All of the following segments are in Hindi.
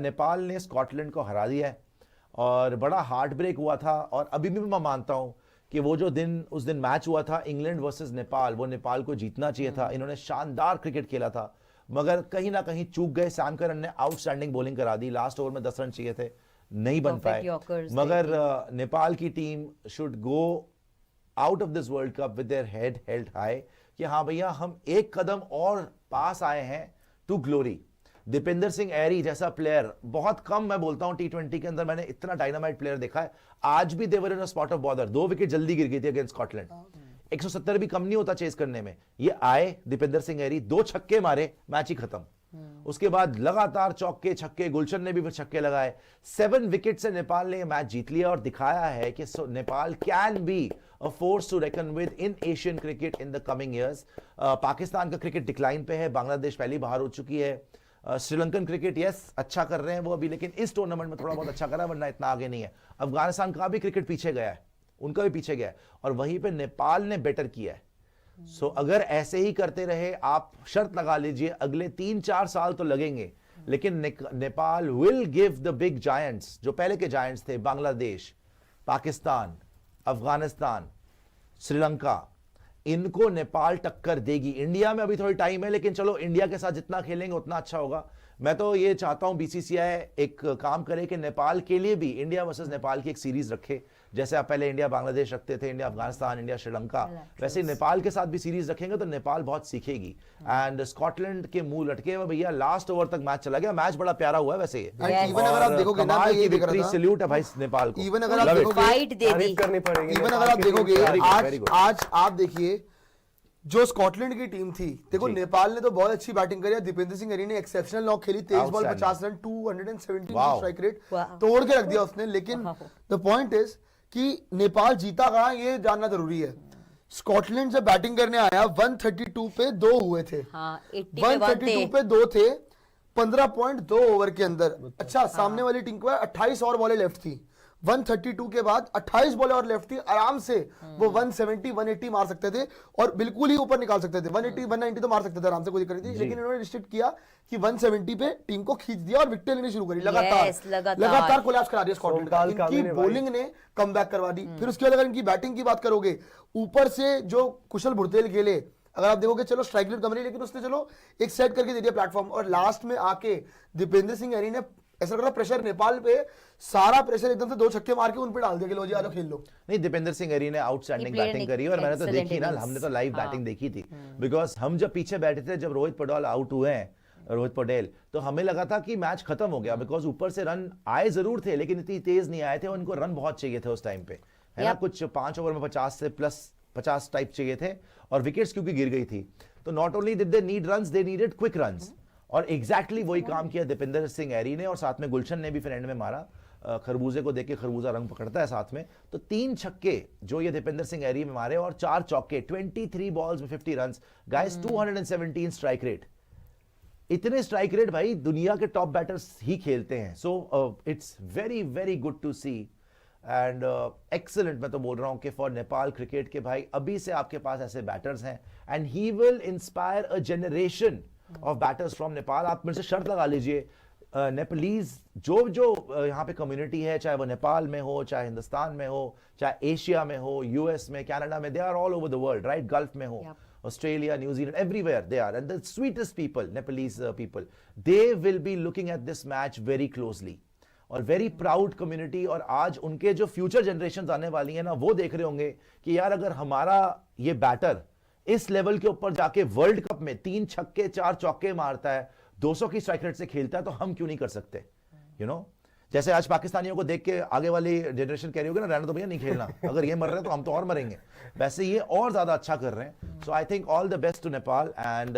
नेपाल ने स्कॉटलैंड को हरा दिया है और बड़ा हार्ट ब्रेक हुआ था। और अभी भी मैं मानता हूं कि वो जो उस दिन मैच हुआ था इंग्लैंड वर्सेस नेपाल, वो नेपाल को जीतना चाहिए था। इन्होंने शानदार क्रिकेट खेला था, मगर कहीं ना कहीं चूक गए। सैम करन ने आउटस्टैंडिंग बॉलिंग करा दी, लास्ट ओवर में 10 रन चाहिए थे, नहीं बन पाए। मगर नेपाल की team should go out of this World cup with their head held high कि हाँ भैया हम एक कदम और पास आए हैं टू ग्लोरी। दीपेंद्र सिंह एरी जैसा प्लेयर बहुत कम, मैं बोलता हूं टी20 के अंदर मैंने इतना डायनामाइट प्लेयर देखा है। आज भी they're in a spot of bother, 2 wicket जल्दी गिर गई थी अगेंस्ट स्कॉटलैंड। 170 भी कम नहीं होता चेस करने में। ये आए दीपेंद्र सिंह एरी, 2 छक्के मारे, मैच ही खत्म। उसके बाद लगातार चौके छक्के, गुलशन ने भी फिर छक्के लगाए। 7 विकेट से नेपाल ने मैच जीत लिया और दिखाया है कि Nepal can be a force to reckon with in Asian cricket in the coming years. Pakistan का क्रिकेट डिक्लाइन पे है, बांग्लादेश पहली बाहर हो चुकी है। श्रीलंकन क्रिकेट यस अच्छा कर रहे हैं वो अभी, लेकिन इस टूर्नामेंट में थोड़ा बहुत अच्छा करा, वरना इतना आगे नहीं है। अफगानिस्तान का भी क्रिकेट पीछे गया है, उनका भी पीछे गया है, और वहीं पे नेपाल ने बेटर किया है। सो अगर ऐसे ही करते रहे, आप शर्त लगा लीजिए अगले 3-4 साल तो लगेंगे, लेकिन Nepal will give the big giants, जो पहले के जायंट्स थे, बांग्लादेश, पाकिस्तान, अफगानिस्तान, श्रीलंका, इनको नेपाल टक्कर देगी। इंडिया में अभी थोड़ी टाइम है, लेकिन चलो इंडिया के साथ जितना खेलेंगे उतना अच्छा होगा। मैं तो ये चाहता हूं बीसीसीआई एक काम करे कि नेपाल के लिए भी इंडिया वर्सेस नेपाल की एक सीरीज रखे, जैसे आप पहले इंडिया बांग्लादेश रखते थे, इंडिया अफगानिस्तान, इंडिया श्रीलंका, वैसे ही नेपाल के साथ भी सीरीज रखेंगे तो नेपाल बहुत सीखेगी। एंड स्कॉटलैंड के मुंह लटके हुए भैया, लास्ट ओवर तक मैच चला गया, मैच बड़ा प्यारा हुआ है वैसे। इवन अगर आप देखोगे ना, ये विक्ट्री सैल्यूट है भाई नेपाल को। इवन अगर आप देखोगे, फाइट दे दी करनी पड़ेगी। इवन अगर आप देखोगे आज आप देखिए जो स्कॉटलैंड की टीम थी, देखो नेपाल ने तो बहुत अच्छी बैटिंग करी है। दीपेंद्र सिंह एरी ने एक्सेप्शनल नॉक खेली, 23 बॉल 50 रन, 217 स्ट्राइक रेट तोड़ के रख दिया उसने। लेकिन द पॉइंट इज कि नेपाल जीता कहां, ये जानना जरूरी है। स्कॉटलैंड जब बैटिंग करने आया 132 पे 2 हुए थे, 132 पे 2 थे 15.2 ओवर के अंदर। अच्छा, सामने वाली टीम को 28 और बॉलें लेफ्ट थी, 132 के बाद 28 बॉलें और लेफ्ट थी, आराम से वो 170 180 मार सकते थे और बिल्कुल ही ऊपर निकाल सकते थे। 180 190 तो मार सकते थे आराम से, कोई दिक्कत नहीं थी। लेकिन इन्होंने रिस्ट्रिक्ट किया कि 170 पे टीम को खींच दिया और विकेट लेनी शुरू करी, लगातार कोलैप्स करा दिया स्कॉटलैंड। इनकी बॉलिंग ने कमबैक करवा दी। फिर उसके बाद अगर इनकी बैटिंग की बात करोगे, ऊपर से जो कुशल भुरतेल खेले, अगर आप देखोगे चलो स्ट्राइक रेट कम रही, लेकिन उसने चलो एक सेट करके दे दिया प्लेटफॉर्म। और लास्ट में आके दीपेंद्र सिंह एरी ने ऐसा लगा प्रेशर नेपाल पे, सारा प्रेशर एकदम से 2 छक्के मार के उन पे डाल दिया कि लो जी आ जाओ खेल लो। नहीं, दीपेंद्र सिंह एरी ने आउटस्टैंडिंग बैटिंग करी और मैंने तो देखी ना, हमने तो लाइव बैटिंग देखी थी। बिकॉज हम जब पीछे बैठे थे, जब रोहित पटेल आउट हुए हैं, रोहित पटेल, तो हमें लगा था कि मैच खत्म हो गया। बिकॉज ऊपर से रन आए जरूर थे, लेकिन इतनी तेज नहीं आए थे, और उनको रन बहुत चाहिए थे उस टाइम पे, है ना। कुछ 5 ओवर में 50 से प्लस 50 टाइप चाहिए थे, और विकेट्स क्योंकि गिर गई थी, तो not only did they need runs, they needed quick runs. और एग्जैक्टली वही काम किया दीपेंद्र सिंह एरी ने, और साथ में गुलशन ने भी फिर एंड में मारा। खरबूजे को देख के खरबूजा रंग पकड़ता है साथ में। तो 3 छक्के जो ये दीपेंद्र सिंह एरी में मारे, और 4 चौके, 23 बॉल्स में 50 रन्स, गाइस 217 स्ट्राइक रेट। इतने स्ट्राइक रेट भाई दुनिया के टॉप बैटर्स ही खेलते हैं। So it's very very good to see and excellent. मैं तो बोल रहा हूं कि फॉर नेपाल क्रिकेट के भाई, अभी से आपके पास ऐसे बैटर्स हैं, and he will inspire a generation of batters from Nepal. आप मेरे से शर्त लगा लीजिए, नेपालीज जो यहाँ पे कम्युनिटी है, चाहे वो नेपाल में हो, चाहे हिंदुस्तान में हो, चाहे एशिया में हो, यूएस में, कनाडा में, they are all over the world, right, Gulf में हो, Australia, New Zealand, everywhere they are, and the sweetest people, Nepalese people, they will be looking at this match very closely, और वेरी प्राउड कम्युनिटी। और आज उनके जो फ्यूचर जनरेशन आने वाली है ना, वो देख रहे होंगे कि यार अगर हमारा ये बैटर इस लेवल के ऊपर जाके वर्ल्ड कप में 3 छक्के 4 चौके मारता है, 200 की स्ट्राइक रेट से खेलता है, तो हम क्यों नहीं कर सकते, यू नो। जैसे आज पाकिस्तानियों को देख के आगे वाली जनरेशन कह रही होगी ना, रहने तो भैया नहीं खेलना, अगर ये मर रहे हैं तो हम तो और मरेंगे, वैसे ये और ज्यादा अच्छा कर रहे हैं। So I think all the best to Nepal, and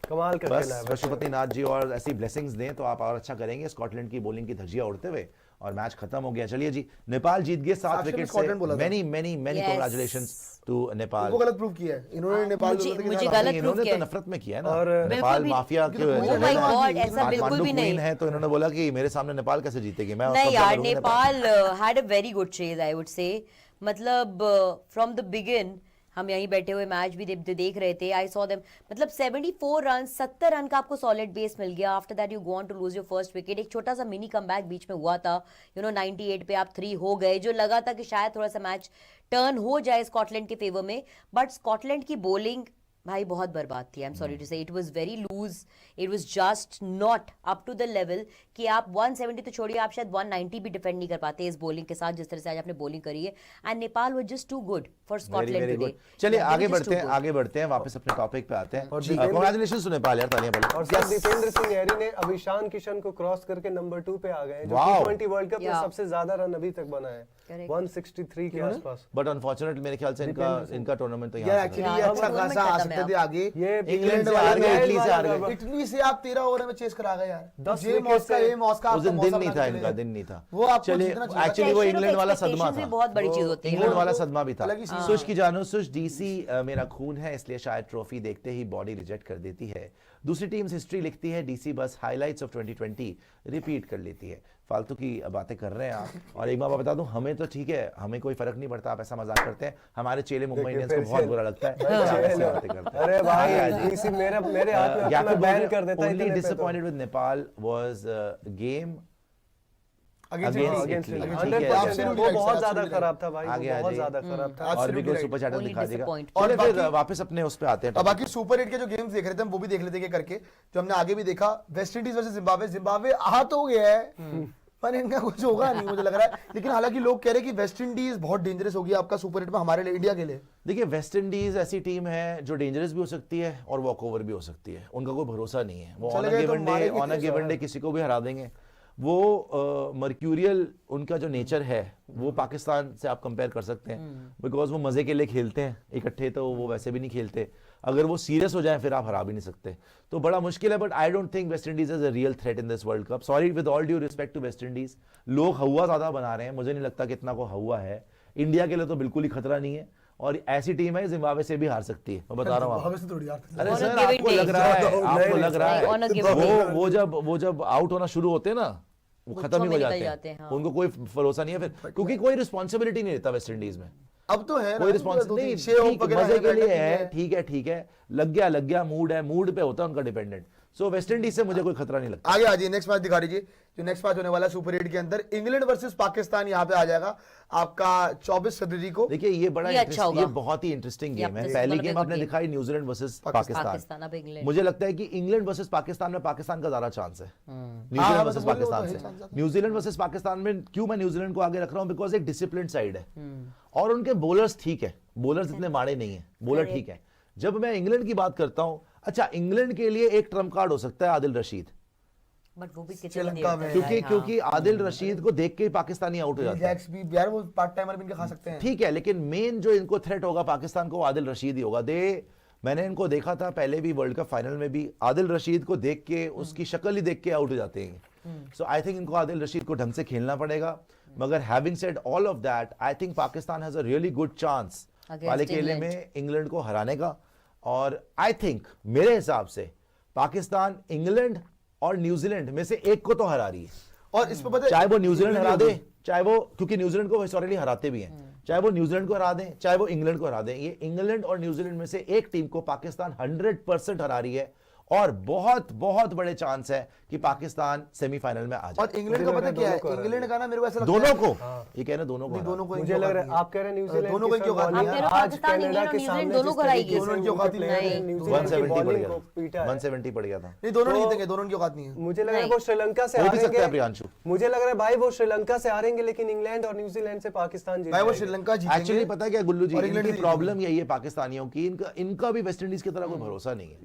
कमाल कर बस पशुपतिनाथ जी और ऐसी ब्लेसिंग्स दें तो आप और अच्छा करेंगे। स्कॉटलैंड की बॉलिंग की धज्जियां उड़ते हुए, और मैच खत्म हो गया। चलिए जी, नेपाल जीत गए 7 विकेट से। Many many many congratulations to Nepal. वो गलत प्रूव किया है इन्होंने, नेपाल मुझे गलत प्रूव किया तो नफरत में किया है ना, और नेपाल माफिया के ऐसा बिल्कुल भी नहीं है, तो इन्होंने बोला कि मेरे सामने नेपाल कैसे जीतेगी। मैं नहीं यार, Nepal had a very good chase I would say. मतलब फ्रॉम द बिगिन हम यहीं बैठे हुए मैच भी देख रहे थे. आई सॉ देम, मतलब 74 रन, 70 रन का आपको सॉलिड बेस मिल गया. After that you go on to lose your first wicket. एक छोटा सा मिनी कमबैक बीच में हुआ था, 98 पे आप 3 हो गए, जो लगा था कि शायद थोड़ा सा मैच टर्न हो जाए स्कॉटलैंड के फेवर में. बट स्कॉटलैंड की बॉलिंग भाई बहुत बर्बाद थी. I am sorry to say, it was very loose. It was just not up to the level कि आप 170 तो छोड़िए, आप शायद 190 भी डिफेंड नहीं कर पाते इस बॉलिंग के साथ जिस तरह से आज आपने बॉलिंग करी है. And Nepal was just too good for Scotland today. चलिए आगे बढ़ते हैं वापस अपने टॉपिक पे आते हैं. कांग्रेचुलेशंस टू नेपाल यार, तालियां बजाओ. और सर दीपेंद्र सिंह एरी ने अब ईशान किशन को क्रॉस करके नंबर 2 पे आ गए, जो T20 वर्ल्ड कप में सबसे ज्यादा रन अभी तक बना है, 163 के आसपास. बट अनफॉर्चुनेटली मेरे ख्याल से इनका टूर्नामेंट तो यहां एक्चुअली अच्छा खासा आ सकते थे आगे. ये इंग्लैंड से हार गए, इटली से हार गए. इटली से आप 13 ओवर में चेस करा गए यार. 10 विकेट से उस दिन नहीं था इनका, दिन नहीं था वो. आपको चलिए एक्चुअली वो इंग्लैंड वाला सदमा था, बहुत बड़ी चीज होती है. इंग्लैंड वाला सदमा भी था. अलग ही चीज. सुश की जानो सुश, डीसी मेरा खून है, इसलिए शायद ट्रॉफी देखते ही बॉडी रिजेक्ट कर देती है. दूसरी टीम्स हिस्ट्री लिखती है, DC bus highlights of 2020 repeat कर लेती है. फालतू की बातें कर रहे हैं आप. और एक बार बता दूं, हमें तो ठीक है, हमें कोई फर्क नहीं पड़ता, आप ऐसा मजाक करते हैं. हमारे चेले मुंबई इंडियंस को बहुत बुरा लगता है. अरे भाई डीसी मेरे हाथ में अपना बैन कर देता है. Only disappointed with Nepal was game against वो बहुत ज्यादा खराब था भाई, बहुत ज्यादा खराब था. और भी कोई सुपर चैटर दिखा देगा. और फिर वापस अपने उस पे आते हैं. अब बाकी सुपर 8 के जो गेम्स देख रहे थे हम वो भी देख लेते हैं करके, जो हमने आगे भी देखा. वेस्ट इंडीज वर्सेस जिम्बाब्वे आहत हो गया है, पर इनका कुछ होगा नहीं मुझे लग रहा है. लेकिन हालांकि लोग कह रहे हैं कि वेस्ट इंडीज बहुत डेंजरस होगी आपका सुपर 8 में हमारे लिए, इंडिया के लिए. देखिए वेस्ट इंडीज ऐसी टीम है जो डेंजरस भी हो सकती है और वॉकओवर भी हो सकती है. उनका कोई भरोसा नहीं है. वो ऑन अ गिवन डे किसी को भी हरा देंगे. वो मर्क्यूरियल उनका जो नेचर है वो पाकिस्तान से आप कंपेयर कर सकते हैं, बिकॉज वो मजे के लिए खेलते हैं इकट्ठे, तो वो वैसे भी नहीं खेलते. अगर वो सीरियस हो जाए फिर आप हरा भी नहीं सकते. तो बड़ा मुश्किल है. But I don't think West Indies is a real threat in this World Cup. Sorry with all due respect to West Indies. लोग हवा ज्यादा बना रहे हैं, मुझे नहीं लगता कितना को हवा है. इंडिया के लिए तो बिल्कुल ही खतरा नहीं है. और ऐसी टीम है जिम्बाब्वे से भी हार सकती है, मैं बता रहा हूँ. अरे सर आपको लग रहा है वो जब आउट होना शुरू होते हैं ना, वो खत्म ही हो जाते हैं. उनको कोई भरोसा नहीं है फिर, क्योंकि कोई रिस्पॉन्सिबिलिटी नहीं लेता वेस्ट इंडीज में. अब तो है कोई रिस्पॉन्सिबिलिटी, मजे के लिए है, ठीक है, लग गया, मूड है, मूड पे होता है उनका डिपेंडेंट. सो वेस्ट इंडीज से मुझे कोई खतरा नहीं लगता. आगे आ जाइए, नेक्स्ट मैच दिखा दीजिए. जो नेक्स्ट मैच होने वाला है सुपर 8 के अंदर, इंग्लैंड वर्सेस पाकिस्तान यहाँ पे आ जाएगा आपका 24 फरवरी को. देखिए ये बड़ा ये बहुत ही इंटरेस्टिंग गेम है. पहली गेम आपने दिखाई न्यूजीलैंड वर्सेस पाकिस्तान. मुझे लगता है कि इंग्लैंड वर्सेस पाकिस्तान में पाकिस्तान का ज्यादा चांस है न्यूजीलैंड वर्सेस पाकिस्तान से. न्यूजीलैंड वर्सेस पाकिस्तान में क्यों मैं न्यूजीलैंड को आगे रख रहा हूँ, बिकॉज एक डिसिप्लिन साइड है और उनके बॉलर्स ठीक है, बॉलर्स इतने माड़े नहीं है, बॉलर ठीक है. जब मैं इंग्लैंड की बात करता हूं, अच्छा इंग्लैंड के लिए एक ट्रम्प कार्ड हो सकता है आदिल रशीद, बट वो भी क्योंकि आदिल रशीद को देख के पाकिस्तानी आउट हो जाता है. यार वो पार्ट टाइमर भी इनके खा सकते हैं, ठीक है, लेकिन मेन जो इनको थ्रेट होगा पाकिस्तान को आदिल रशीद ही होगा. मैंने इनको देखा था पहले भी वर्ल्ड कप फाइनल में भी, आदिल रशीद को देख के उसकी शक्ल ही देख के आउट हो जाते हैं. सो आई थिंक इनको आदिल रशीद को ढंग से खेलना पड़ेगा. मगर having said all of that, I think Pakistan has a really good chance वाले खेले में इंग्लैंड को हराने का. और आई थिंक मेरे हिसाब से पाकिस्तान इंग्लैंड और न्यूजीलैंड में से एक को तो हरा रही है. और इस पे पता है, चाहे वो न्यूजीलैंड हरा दे, चाहे वो, क्योंकि न्यूजीलैंड को हिस्टोरिकली हराते भी हैं, चाहे वो न्यूजीलैंड को हरा दें, चाहे वो इंग्लैंड को हरा दें, ये इंग्लैंड और न्यूजीलैंड में से एक टीम को पाकिस्तान 100% हरा रही है. और बहुत बहुत बड़े चांस है कि पाकिस्तान सेमीफाइनल में आ जाए. और इंग्लैंड का पता क्या है, इंग्लैंड का ना मेरे को ऐसा लगता है दोनों को, ये कह रहे दोनों को, मुझे लग रहा है आप कह रहे हैं न्यूजीलैंड दोनों को क्यों खाती है आज कनाडा के सामने दोनों को हराएगी. दोनों क्यों खाती है, 170 पड़ गया था. नहीं दोनों नहीं देंगे, दोनों क्यों खाती है. मुझे लग रहा है वो श्रीलंका से हारेंगे. मुझे लग रहा है भाई वो श्रीलंका से हारेंगे, लेकिन इंग्लैंड और न्यूजीलैंड से पाकिस्तान जीतेगा. भाई वो श्रीलंका जीतेंगे. एक्चुअली पता है क्या गुल्लू जी, इनकी प्रॉब्लम यही है पाकिस्तानियों की, इनका भी वेस्ट इंडीज की तरह कोई भरोसा नहीं है.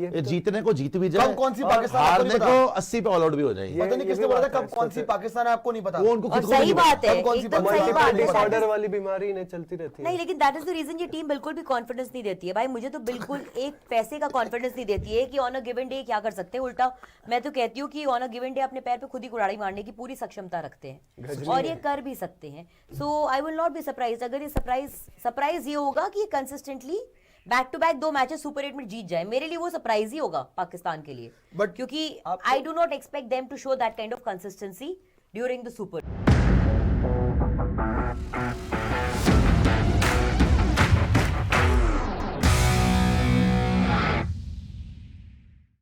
ये जीतने को जीत भी जाए, कौन सी पाकिस्तान, हारने को 80 पे ऑल आउट भी हो जाएगी. पता नहीं किसने बोला था कब कौन सी पाकिस्तान है, आपको नहीं पता. वो उनको खुद को सही बात है, कौन सी एकदम सही बात है. ऑर्डर वाली बीमारी इन्हें चलती रहती है. नहीं, लेकिन दैट इज द रीजन ये टीम बिल्कुल भी कॉन्फिडेंस नहीं देती है. भाई मुझे तो बिल्कुल एक पैसे का कॉन्फिडेंस नहीं देती है कि ऑन अ गिवन डे क्या कर सकते हैं. उल्टा मैं तो कहती हूँ कि ऑन अ गिवन डे अपने पैर पे खुद ही कुड़ाड़ी मारने की पूरी सक्षमता रखते हैं और ये कर भी सकते हैं. So I will not be surprise अगर ये सरप्राइज ये होगा कि consistently back to back 2 matches super 8 में जीत जाए. मेरे लिए वो सरप्राइज ही होगा पाकिस्तान के लिए, बट क्योंकि I do not expect them to show that kind of consistency during the super.